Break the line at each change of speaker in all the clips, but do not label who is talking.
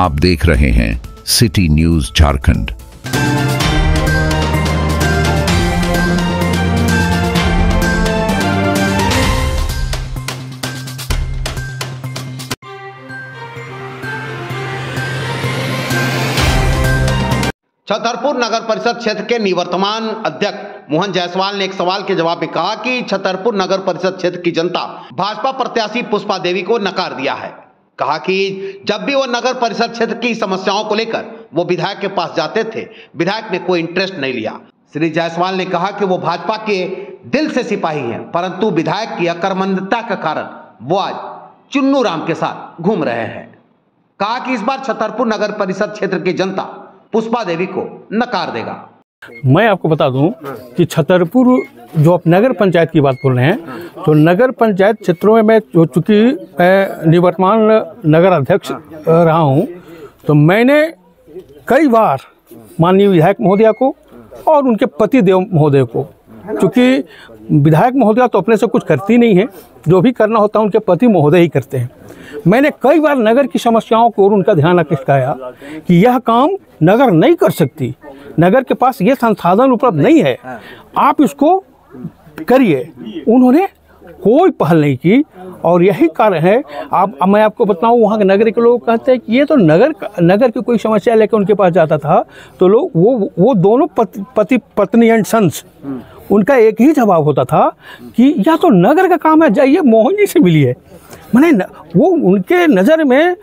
आप देख रहे हैं सिटी न्यूज झारखंड।
छतरपुर नगर परिषद क्षेत्र के निवर्तमान अध्यक्ष मोहन जायसवाल ने एक सवाल के जवाब में कहा कि छतरपुर नगर परिषद क्षेत्र की जनता भाजपा प्रत्याशी पुष्पा देवी को नकार दिया है। कहा कि जब भी वो नगर परिषद क्षेत्र की समस्याओं को लेकर वो विधायक के पास जाते थे, विधायक ने कोई इंटरेस्ट नहीं लिया। श्री जायसवाल ने कहा कि वो भाजपा के दिल से सिपाही हैं, परंतु विधायक की अकर्मण्यता के कारण वो आज चुन्नू राम के साथ घूम रहे हैं। कहा कि इस बार छतरपुर नगर परिषद क्षेत्र की जनता पुष्पा देवी को नकार देगा।
मैं आपको बता दूं कि छतरपुर जो आप नगर पंचायत की बात बोल रहे हैं, तो नगर पंचायत क्षेत्रों में मैं चूँकि निवर्तमान नगर अध्यक्ष रहा हूं, तो मैंने कई बार माननीय विधायक महोदया को और उनके पति देव महोदय को, क्योंकि विधायक महोदया तो अपने से कुछ करती नहीं है, जो भी करना होता है उनके पति महोदय ही करते हैं। मैंने कई बार नगर की समस्याओं को और उनका ध्यान खिंचाया कि यह काम नगर नहीं कर सकती, नगर के पास ये संसाधन उपलब्ध नहीं है, आप इसको करिए। उन्होंने कोई पहल नहीं की और यही कारण है। मैं आपको बताऊं, वहाँ के नगर के लोग कहते हैं कि ये तो नगर की कोई समस्या लेकर उनके पास जाता था, तो लोग वो दोनों पति पत्नी एंड सन्स, उनका एक ही जवाब होता था कि या तो नगर का काम है, जाइए मोहन जी से मिलिए। मैंने वो उनके नज़र में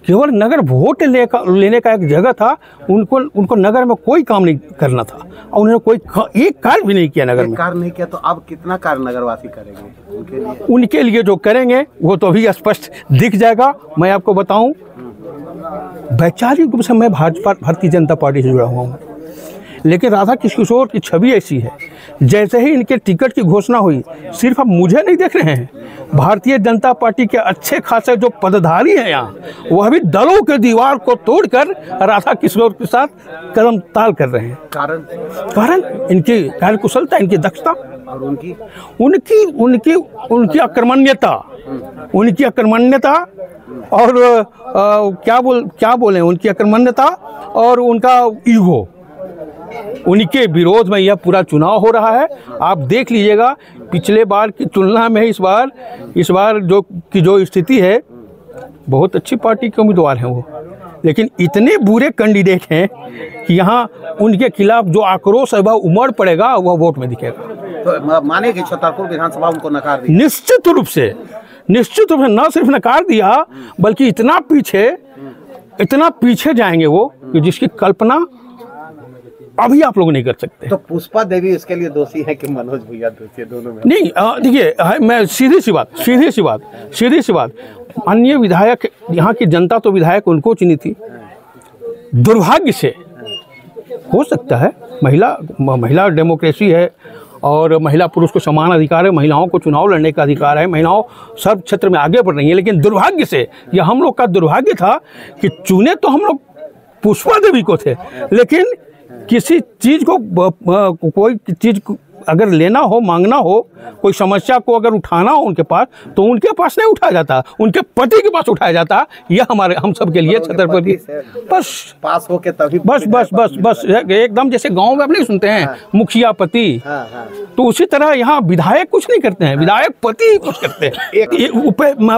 केवल नगर वोट लेने का एक जगह था, उनको नगर में कोई काम नहीं करना था और उन्होंने कोई एक कार्य भी नहीं किया नगर में।
कार्य नहीं किया तो अब कितना कार्य नगरवासी करेंगे
उनके लिए जो करेंगे वो तो अभी स्पष्ट दिख जाएगा। मैं आपको बताऊं, वैचारिक रूप से मैं भारतीय जनता पार्टी से जुड़ा हुआ हूँ, लेकिन राधा किशोर की छवि ऐसी है, जैसे ही इनके टिकट की घोषणा हुई, सिर्फ अब मुझे नहीं देख रहे हैं, भारतीय जनता पार्टी के अच्छे खासे जो पदाधिकारी हैं यहाँ, वह भी दलों के दीवार को तोड़कर राधा किशोर के साथ कदम ताल कर रहे हैं। कारण इनकी कार्यकुशलता, इनकी दक्षता और उनकी अकर्मण्यता और क्या बोले उनकी अकर्मण्यता और उनका ईगो, उनके विरोध में यह पूरा चुनाव हो रहा है। आप देख लीजिएगा, पिछले बार की तुलना में इस बार जो स्थिति है, बहुत अच्छी पार्टी के उम्मीदवार हैं वो, लेकिन इतने बुरे कैंडिडेट हैं कि यहाँ उनके खिलाफ जो आक्रोश है वह उमड़ पड़ेगा, वह वोट में दिखेगा।
तो माने कि छतरपुर विधानसभा उनको नकार दिया?
निश्चित रूप से न सिर्फ नकार दिया, बल्कि इतना पीछे जाएंगे वो कि जिसकी कल्पना अभी आप लोग नहीं कर सकते।
तो पुष्पा देवी इसके लिए दोषी है कि मनोज भैया दोषी है? दोनों में
नहीं। देखिए, मैं सीधी सी बात, अन्य विधायक, यहाँ की जनता तो विधायक उनको चुनी थी, दुर्भाग्य से हो सकता है, महिला डेमोक्रेसी है और महिला पुरुष को समान अधिकार है, महिलाओं को चुनाव लड़ने का अधिकार है, महिलाओं सब क्षेत्र में आगे बढ़ रही है, लेकिन दुर्भाग्य से, यह हम लोग का दुर्भाग्य था कि चुने तो हम लोग पुष्पा देवी को थे, लेकिन किसी चीज़ को कोई चीज़ अगर लेना हो, मांगना हो, कोई समस्या को अगर उठाना हो उनके पास, तो उनके पास नहीं उठाया जाता, उनके पति के पास उठाया जाता। यह हम सब के लिए छतरपुर की बस पास हो के तभी बस एकदम जैसे गांव में आप नहीं सुनते हैं मुखिया पति, तो उसी तरह यहाँ विधायक कुछ नहीं करते हैं, विधायक पति ही कुछ करते हैं।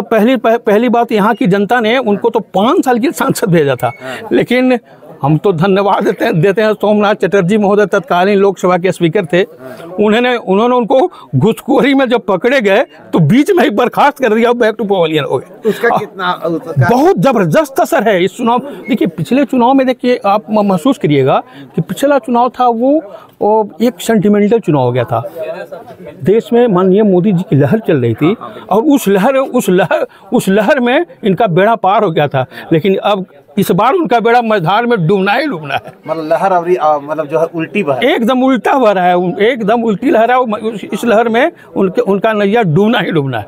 पहली बात, यहाँ की जनता ने उनको तो 5 साल की सांसद भेजा था, लेकिन हम तो धन्यवाद देते हैं सोमनाथ चटर्जी महोदय, तत्कालीन लोकसभा के स्पीकर थे, उन्होंने उनको घुसखोरी में जब पकड़े गए तो बीच में ही बर्खास्त कर दिया, बैक टू पवेलियन हो गए। उसका बहुत जबरदस्त असर है इस चुनाव। देखिए, पिछले चुनाव में देखिए, आप महसूस करिएगा कि पिछला चुनाव था वो एक सेंटिमेंटल चुनाव हो गया था। देश में माननीय मोदी जी की लहर चल रही थी और उस लहर में इनका बेड़ा पार हो गया था, लेकिन अब इस बार उनका बेड़ा मझधार में डूबना ही डूबना है।
मतलब लहर मतलब जो है उल्टी बह रहा है,
एकदम उल्टा बह रहा है, एकदम उल्टी लहर है। इस लहर में उनका नैया डूबना ही डूबना है।